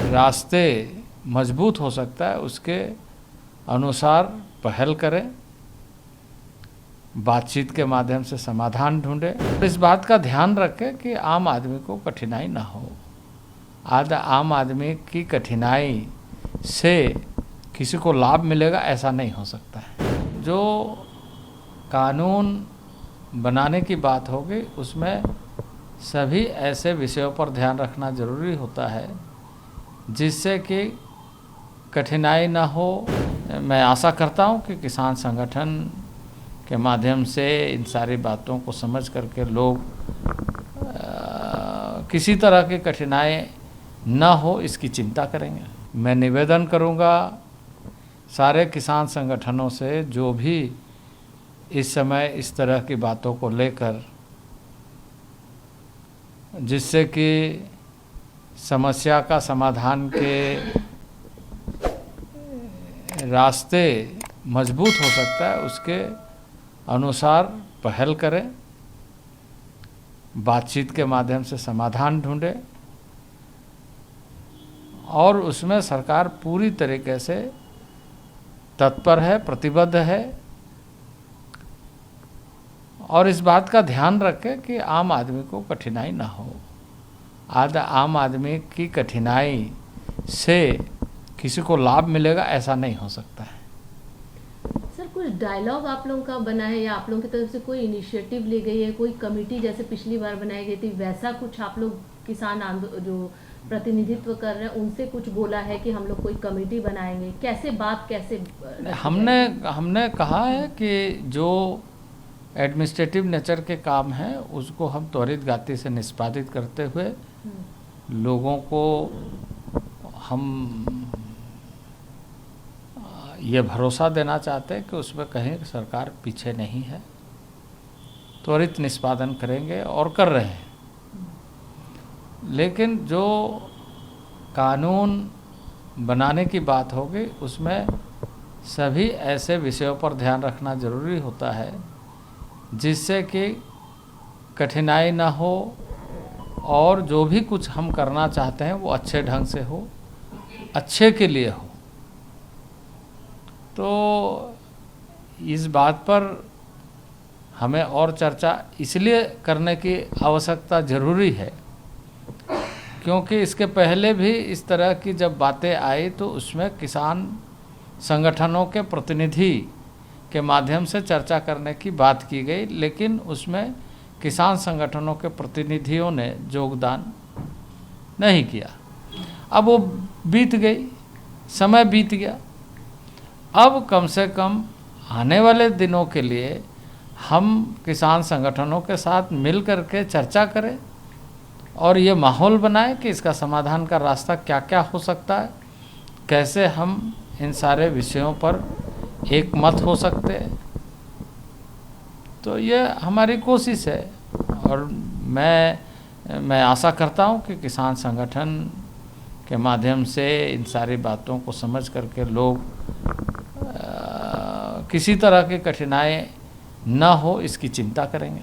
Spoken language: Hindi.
रास्ते मजबूत हो सकता है उसके अनुसार पहल करें, बातचीत के माध्यम से समाधान ढूंढें। इस बात का ध्यान रखें कि आम आदमी को कठिनाई ना हो। आम आदमी की कठिनाई से किसी को लाभ मिलेगा ऐसा नहीं हो सकता है। जो कानून बनाने की बात होगी उसमें सभी ऐसे विषयों पर ध्यान रखना जरूरी होता है जिससे कि कठिनाई ना हो। मैं आशा करता हूं कि किसान संगठन के माध्यम से इन सारी बातों को समझ करके लोग किसी तरह की कठिनाई ना हो इसकी चिंता करेंगे। मैं निवेदन करूंगा सारे किसान संगठनों से जो भी इस समय इस तरह की बातों को लेकर जिससे कि समस्या का समाधान के रास्ते मजबूत हो सकता है उसके अनुसार पहल करें, बातचीत के माध्यम से समाधान ढूंढें और उसमें सरकार पूरी तरीके से तत्पर है, प्रतिबद्ध है और इस बात का ध्यान रखें कि आम आदमी को कठिनाई ना हो। आम आदमी की कठिनाई से किसी को लाभ मिलेगा ऐसा नहीं हो सकता है। सर, कुछ डायलॉग आप लोगों का बना है या आप लोगों की तरफ से कोई इनिशिएटिव ली गई है, कोई कमेटी जैसे पिछली बार बनाई गई थी वैसा कुछ आप लोग किसान जो प्रतिनिधित्व कर रहे हैं उनसे कुछ बोला है कि हम लोग कोई कमेटी बनाएंगे? कैसे बात कैसे हमने कहा है कि जो एडमिनिस्ट्रेटिव नेचर के काम हैं उसको हम त्वरित गति से निष्पादित करते हुए लोगों को हम ये भरोसा देना चाहते हैं कि उसमें कहीं सरकार पीछे नहीं है, त्वरित निष्पादन करेंगे और कर रहे हैं। लेकिन जो कानून बनाने की बात होगी उसमें सभी ऐसे विषयों पर ध्यान रखना जरूरी होता है जिससे कि कठिनाई ना हो और जो भी कुछ हम करना चाहते हैं वो अच्छे ढंग से हो, अच्छे के लिए हो। तो इस बात पर हमें और चर्चा इसलिए करने की आवश्यकता ज़रूरी है क्योंकि इसके पहले भी इस तरह की जब बातें आई तो उसमें किसान संगठनों के प्रतिनिधि के माध्यम से चर्चा करने की बात की गई, लेकिन उसमें किसान संगठनों के प्रतिनिधियों ने योगदान नहीं किया। अब वो बीत गई, समय बीत गया। अब कम से कम आने वाले दिनों के लिए हम किसान संगठनों के साथ मिल कर के चर्चा करें और ये माहौल बनाएं कि इसका समाधान का रास्ता क्या क्या हो सकता है, कैसे हम इन सारे विषयों पर एक मत हो सकते हैं। तो ये हमारी कोशिश है और मैं आशा करता हूँ कि किसान संगठन के माध्यम से इन सारी बातों को समझ करके लोग किसी तरह की कठिनाई ना हो इसकी चिंता करेंगे।